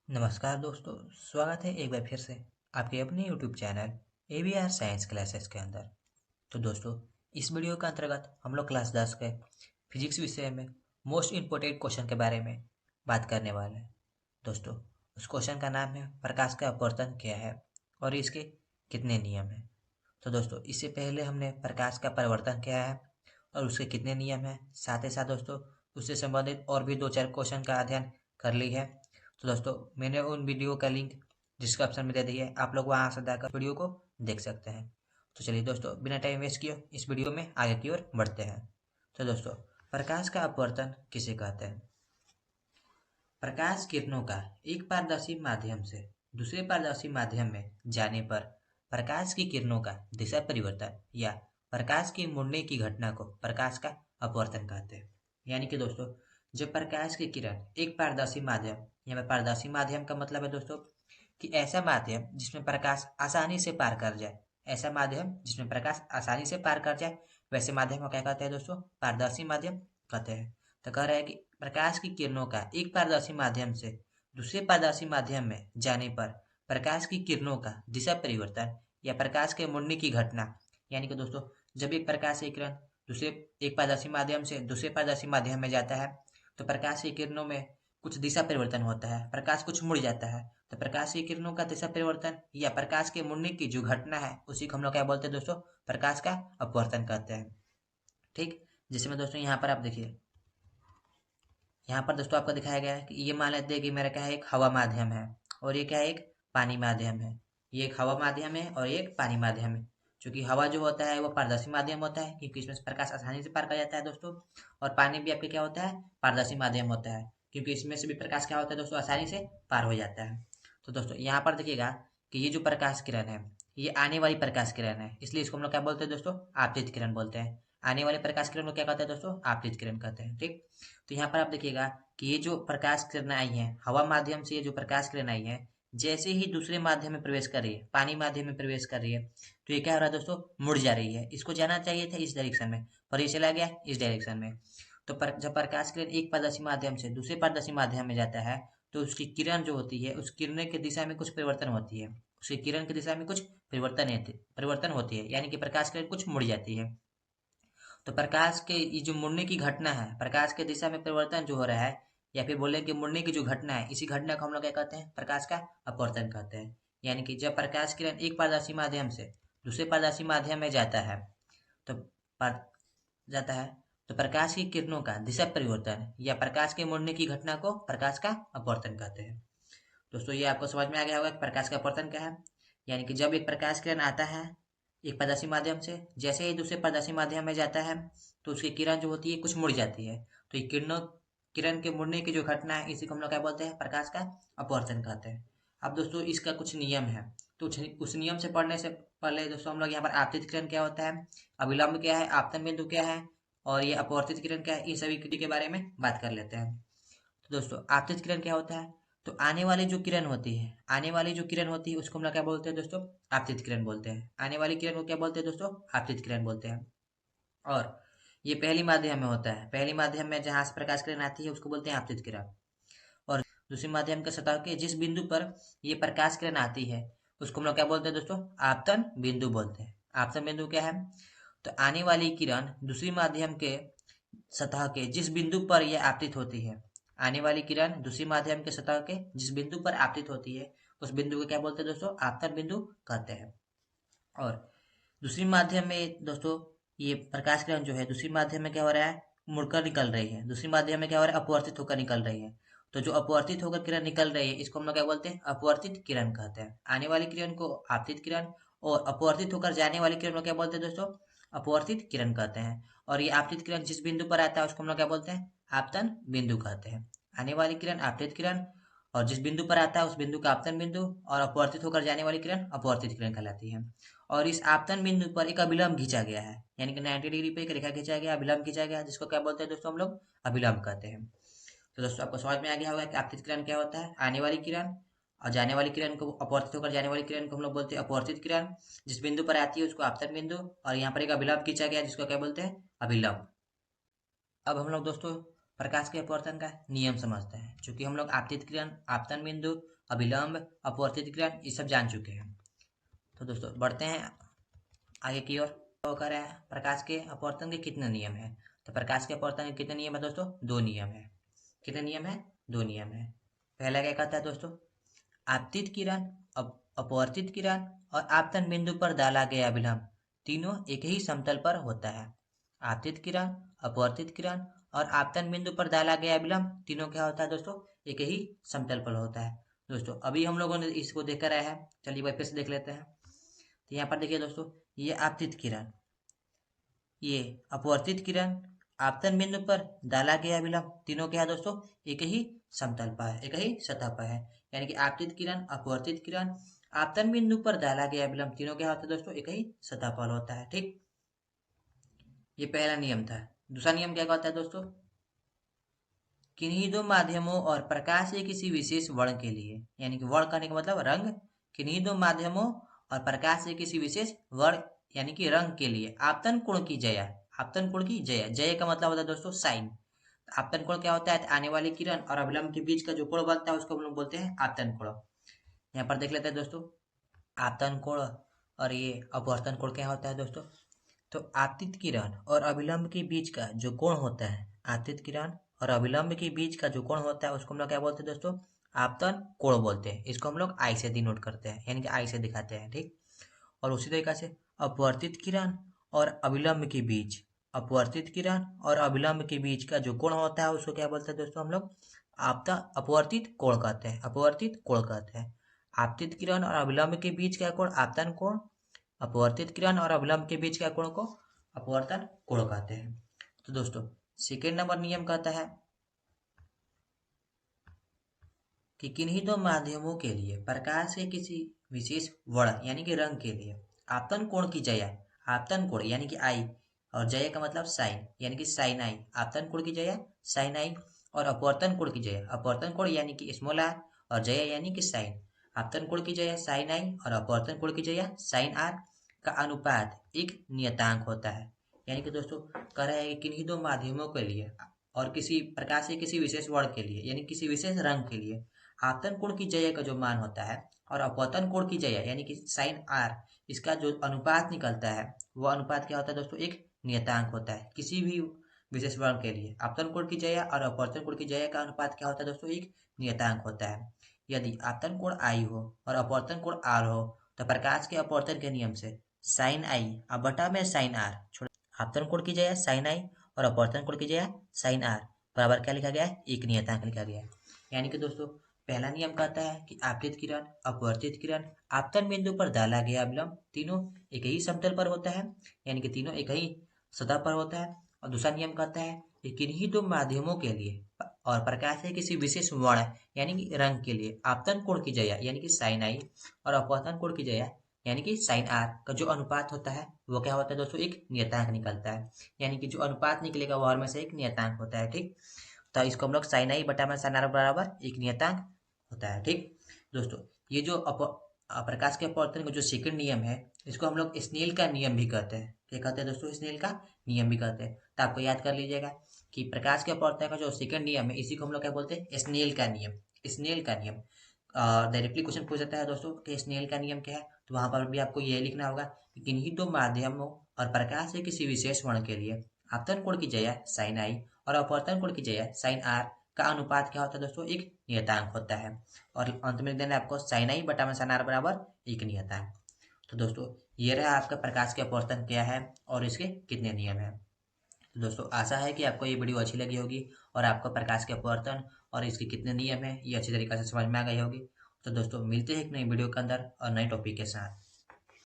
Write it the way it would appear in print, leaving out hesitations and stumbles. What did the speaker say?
नमस्कार दोस्तों, स्वागत है एक बार फिर से आपके अपने YouTube channel AVR science classes के अंदर। तो दोस्तों, इस वीडियो के अंतर्गत हम लोग क्लास 10 के फिजिक्स विषय में मोस्ट इम्पोर्टेंट क्वेश्चन के बारे में बात करने वाले हैं। दोस्तों, उस क्वेश्चन का नाम है प्रकाश का अपवर्तन क्या है और इसके कितने नियम हैं। तो दोस्तों, इससे पहले हमने प्रकाश का परिवर्तन क्या है और उसके कितने नियम हैं, साथ ही साथ दोस्तों उससे संबंधित और भी 2-4 क्वेश्चन का अध्ययन कर ली है। तो दोस्तों, मैंने उन वीडियो का लिंक डिस्क्रिप्शन में दे दी है, आप लोग वहां से जाकर वीडियो को देख सकते हैं। तो चलिए दोस्तों, बिना टाइम वेस्ट किए इस वीडियो में आगे की ओर बढ़ते हैं। तो दोस्तों, प्रकाश का अपवर्तन किसे कहते हैं? प्रकाश किरणों का एक पारदर्शी माध्यम से दूसरे पारदर्शी माध्यम में जाने पर प्रकाश की किरणों का दिशा परिवर्तन या प्रकाश के मुड़ने की घटना को प्रकाश का अपवर्तन कहते हैं। यानी कि दोस्तों, जब प्रकाश की किरण एक पारदर्शी माध्यम, यहाँ पर पारदर्शी माध्यम का मतलब है दोस्तों कि ऐसा माध्यम जिसमें प्रकाश आसानी से पार कर जाए, ऐसा माध्यम जिसमें प्रकाश आसानी से पार कर जाए, वैसे माध्यम को क्या कहते हैं दोस्तों? पारदर्शी माध्यम कहते हैं। तो कह रहा है कि प्रकाश की किरणों का एक पारदर्शी माध्यम से दूसरे पारदर्शी माध्यम में जाने पर प्रकाश की किरणों का दिशा परिवर्तन या प्रकाश के मुड़ने की घटना, यानी कि दोस्तों, जब एक प्रकाश की किरण दूसरे एक पारदर्शी माध्यम से दूसरे पारदर्शी माध्यम में जाता है तो प्रकाश की किरणों में कुछ दिशा परिवर्तन होता है, प्रकाश कुछ मुड़ जाता है। तो प्रकाश की किरणों का दिशा परिवर्तन या प्रकाश के मुड़ने की जो घटना है उसी को हम लोग क्या बोलते हैं दोस्तों? प्रकाश का अपवर्तन कहते हैं। ठीक, जिसमें दोस्तों यहाँ पर आप देखिए, यहाँ पर दोस्तों आपको दिखाया गया है कि ये मान लेते हैं कि मेरा क्या है, एक हवा माध्यम है और ये क्या है, एक पानी माध्यम है। ये एक हवा माध्यम है और ये एक पानी माध्यम है। क्योंकि हवा जो होता है वो पारदर्शी माध्यम होता है क्योंकि इसमें से प्रकाश आसानी से पार कर जाता है दोस्तों। और पानी भी आपके क्या होता है, पारदर्शी माध्यम होता है क्योंकि इसमें से भी प्रकाश क्या होता है दोस्तों, आसानी से पार हो जाता है। तो दोस्तों यहाँ पर देखिएगा कि ये जो प्रकाश किरण है ये आने वाली प्रकाश किरण है, इसलिए इसको हम लोग क्या बोलते हैं दोस्तों? आपतित किरण बोलते हैं। आने वाले प्रकाश किरण को क्या कहते हैं दोस्तों? आपतित किरण कहते हैं। ठीक, तो यहाँ पर आप देखिएगा कि ये जो प्रकाश किरण आई है हवा माध्यम से, ये जो प्रकाश किरण आई है जैसे ही दूसरे माध्यम में प्रवेश कर रही है, पानी माध्यम में प्रवेश कर रही है, तो ये क्या हो रहा है दोस्तों? मुड़ जा रही है। इसको जाना चाहिए था इस डायरेक्शन में पर ये चला गया इस डायरेक्शन में। तो जब प्रकाश किरण एक पारदर्शी माध्यम से दूसरे पारदर्शी माध्यम में जाता है तो उसकी किरण जो होती है उस किरण की दिशा में कुछ परिवर्तन होती है, उसकी किरण की दिशा में कुछ परिवर्तन होती है, यानी कि प्रकाश किरण कुछ मुड़ जाती है। तो प्रकाश के ये जो मुड़ने की घटना है, प्रकाश के दिशा में परिवर्तन जो हो रहा है या फिर बोले कि मुड़ने की जो घटना है, इसी घटना को हम लोग क्या कहते हैं? प्रकाश का अपवर्तन कहते हैं। यानी कि जब प्रकाश किरण एक पारदर्शी माध्यम से दूसरे पारदर्शी माध्यम में जाता है तो पर जाता है तो प्रकाश की किरणों का दिशा परिवर्तन या प्रकाश के मुड़ने की घटना को प्रकाश का अपवर्तन कहते हैं। दोस्तों, ये आपको समझ में आ गया होगा कि प्रकाश का अपवर्तन क्या है। यानी कि जब एक प्रकाश किरण आता है एक पारदर्शी माध्यम से, जैसे ही दूसरे पारदर्शी माध्यम में जाता है तो उसकी किरण जो होती है कुछ मुड़ जाती है। तो ये किरण के मुड़ने की जो घटना है इसी को हम लोग क्या बोलते हैं? प्रकाश का अपवर्तन कहते हैं। अब दोस्तों इसका कुछ नियम है, तो उस नियम से पढ़ने से पहले दोस्तों हम लोग यहाँ पर आपतित किरण क्या होता है, अभिलंब क्या है, आपतन बिंदु क्या है और ये अपवर्तित किरण क्या है, इन सभी के बारे में बात कर लेते हैं। तो दोस्तों, आपतित किरण क्या होता है? तो आने वाली जो किरण होती है, आने वाली जो किरण होती है उसको हम लोग क्या बोलते हैं दोस्तों? आपतित किरण बोलते हैं। आने वाली किरण को क्या बोलते हैं दोस्तों? आपतित किरण बोलते हैं। और ये पहली माध्यम में होता है, पहली माध्यम में जहां से प्रकाश किरण आती है उसको बोलते हैं आपतित किरण। और दूसरी माध्यम के सतह के जिस बिंदु पर ये प्रकाश किरण आती है उसको हम लोग क्या बोलते हैं दोस्तों? आपतन बिंदु बोलते हैं। आपतन बिंदु क्या है? तो आने वाली किरण दूसरी माध्यम के सतह के जिस बिंदु पर यह आपतित होती है, आने वाली किरण दूसरी माध्यम के सतह के जिस बिंदु पर आपतित होती है उस बिंदु को क्या बोलते हैं दोस्तों? आपतन बिंदु कहते हैं। और दूसरी माध्यम में दोस्तों ये प्रकाश किरण जो है दूसरी माध्यम में क्या हो रहा है? मुड़कर निकल रही है। दूसरी माध्यम में क्या हो रहा है? अपवर्तित होकर निकल रही है। तो जो अपवर्तित होकर किरण निकल रही है इसको हम लोग क्या बोलते हैं? अपवर्तित किरण कहते हैं। आने वाली किरण को आपतित किरण और अपवर्तित होकर जाने वाली किरण को क्या बोलते हैं दोस्तों? अपवर्तित किरण कहते हैं। और ये आपतित किरण जिस बिंदु पर आता है उसको हम लोग क्या बोलते हैं? आपतन बिंदु कहते हैं। आने वाली किरण आपतित किरण और जिस बिंदु पर आता है उस बिंदु का आपतन बिंदु, और अपवर्तित होकर जाने वाली किरण अपवर्तित किरण कहलाती है। और इस आपतन बिंदु पर एक अभिलंब खींचा गया है, यानी कि 90 डिग्री पे एक रेखा खींचा गया, अभिलंब खींचा गया, जिसको क्या बोलते हैं दोस्तों? हम लोग अभिलंब कहते हैं। तो दोस्तों आपको समझ में आ गया होगा कि आपतित किरण क्या होता है। आने वाली किरण और जाने वाली किरण को, अपवर्तित होकर जाने वाली किरण को हम लोग बोलते हैं अपवर्तित किरण। जिस बिंदु पर आती है उसको आपतन बिंदु, और यहाँ पर एक अभिलंब खींचा गया जिसको क्या बोलते हैं? अभिलंब। अब हम लोग दोस्तों प्रकाश के अपवर्तन का नियम समझते हैं। चूंकि हम लोग आपतित किरण, आपतन बिंदु अभिलंब, अपवर्तित किरण, ये सब जान चुके हैं। तो दोस्तों बढ़ते हैं आगे की ओर। तो कह रहा है प्रकाश के अपवर्तन के कितने नियम हैं। तो प्रकाश के अपवर्तन के कितने नियम है दोस्तों? 2 नियम है। कितने नियम है? 2 नियम है। पहला क्या कहता है दोस्तों? आपतित किरण, अपवर्तित किरण और आपतन बिंदु पर डाला गया अभिलंब तीनों एक ही समतल पर होता है। आपतित किरण, अपवर्तित किरण और आपतन बिंदु पर डाला गया अभिलंब तीनों क्या होता है दोस्तों? एक ही समतल पर होता है। दोस्तों अभी हम लोगों ने इसको देख कर आए हैं, चलिए भाई फिर से देख लेते हैं। तो यहाँ पर देखिए दोस्तों, ये आपतित किरण, ये अपवर्तित किरण, आपतन बिंदु पर डाला गया अभिलंब तीनों क्या है दोस्तों? एक ही समतल पर है, एक ही सतह पर है। यानी कि आपतित किरण, अपवर्तित किरण, आपतन बिंदु पर डाला गया अभिलंब तीनों क्या होता है दोस्तों? एक ही सतह पर होता है। ठीक, ये पहला नियम था। दूसरा नियम क्या कहता है दोस्तों? किन्हीं दो माध्यमों और प्रकाश के किसी विशेष वर्ण के लिए, यानी कि वर्ण करने का मतलब रंग, किन्हीं दो माध्यमों और प्रकाश के किसी विशेष वर्ण यानी कि रंग के लिए आपतन कोण की जया, आपतन कोण की जया, जय का मतलब होता है दोस्तों साइन। आपतन कोण क्या होता है? आने वाली किरण और अभिलंब के बीच का जो कोण बनता है उसको हम लोग बोलते हैं आपतन कोण। यहाँ पर देख लेते हैं दोस्तों, आपतन कोण और ये अपवर्तन कोण क्या होता है दोस्तों? तो आपतित किरण और अभिलंब के बीच का जो कोण होता है, आपतित किरण और अभिलंब के बीच का जो कोण होता है उसको हम लोग क्या बोलते हैं दोस्तों? आपतन कोण बोलते हैं। इसको हम लोग आई से डिनोट करते हैं, यानी कि आई से दिखाते हैं। ठीक, और उसी तरीके से अपवर्तित किरण और अभिलंब के बीच, अपवर्तित किरण और अभिलंब के बीच का जो कोण होता है उसको क्या बोलते हैं दोस्तों? हम लोग अपवर्तित कोण कहते हैं, अपवर्तित कोण कहते हैं। आपतित किरण और अभिलंब के बीच का कोण आपतन कोण, अपवर्तित किरण और अभिलंब के बीच का कोण को अपवर्तन कोण कहते हैं। तो दोस्तों सेकेंड नंबर नियम कहता है कि किन्हीं दो माध्यमों के लिए प्रकाश के किसी विशेष वर्ण यानी कि रंग के लिए आपतन कोण की जया, आपतन कोण यानी कि आई, और जया का मतलब साइन यानी कि साइन आई, आपतन कोण की जया साइन आई, और अपवर्तन कोण की जया, अपवर्तन कोण यानी कि स्मॉल आर, और जया यानी कि साइन। आपतन कोण की जया साइन आई और अपवर्तन कोण की जया साइन आर का अनुपात एक नियतांक होता है। यानी कि दोस्तों कह रहा है कि किन्हीं दो माध्यमों के लिए और किसी प्रकाश के किसी विशेष वर्ण के लिए यानी किसी विशेष रंग के लिए आपतन कोण की जया का जो मान होता है और अपवर्तन कोण की जया यानी कि साइन आर, इसका जो अनुपात निकलता है वो अनुपात क्या होता है दोस्तों? एक नियतांक होता है। किसी भी विशेष वर्ण के लिए आपतन कोण की जया और अपवर्तन कोण की जया का अनुपात क्या होता है दोस्तों? एक नियतांक होता है। यदि आपतन कोण आई हो और अपवर्तन कोण आर हो तो प्रकाश के अपवर्तन के नियम से साइन आई अब बटा में साइन आर, आपतन कोण की जया साइन आई और अपवर्तन कोण की जया साइन आर बराबर क्या लिखा गया है? एक नियतांक लिखा गया है। यानी कि दोस्तों पहला नियम कहता है कि आपतित किरण, अपवर्तित किरण, आपतन बिंदु पर डाला गया अभिलंब तीनों एक ही समतल पर होता है, यानी कि तीनों एक ही सतह पर होता है। और दूसरा नियम कहता है कि किन्हीं दो माध्यमों के लिए और प्रकाश के किसी विशेष वर्ण यानी कि रंग के लिए आपतन कोण की जया यानी कि साइन आई और अपवर्तन कोण की जया यानी कि साइन आर का जो अनुपात होता है वो क्या होता है दोस्तों? एक नियतांक निकलता है। यानी कि जो अनुपात निकलेगा वो में से एक नियतांक होता है। ठीक, तो इसको हम लोग साइन आई बटा में साइन आर बराबर एक नियतांक होता है। ठीक दोस्तों, ये जो प्रकाश के अपवर्तन का जो सेकंड नियम है इसको हम लोग स्नेल का नियम भी कहते हैं। क्या कहते हैं दोस्तों? स्नेल का नियम भी कहते हैं। तो आपको याद कर लीजिएगा कि प्रकाश के अपवर्तन का जो सेकंड नियम है इसी को हम लोग क्या बोलते हैं? स्नेल का नियम, स्नेल का नियम। डायरेक्टली क्वेश्चन पूछ सकता है दोस्तों कि स्नेल का नियम क्या है, तो वहां पर भी आपको ये लिखना होगा कि किन्हीं दो माध्यमों और प्रकाश के किसी विशेष वर्ण के लिए आपतन कोण की जया साइन आई और अपवर्तन कोण की जया साइन आर का अनुपात क्या होता है दोस्तों? एक नियतांक होता है। और अंत में देना आपको साइन आई बटा में साइन आर बराबर एक नियतांक। तो दोस्तों ये रहा आपका प्रकाश के अपवर्तन क्या है और इसके कितने नियम है। तो दोस्तों आशा है कि आपको ये वीडियो अच्छी लगी होगी और आपको प्रकाश के अपवर्तन और इसके कितने नियम है ये अच्छी तरीके से समझ में आ गई होगी। तो दोस्तों मिलते हैं एक नई वीडियो के अंदर और नए टॉपिक के साथ।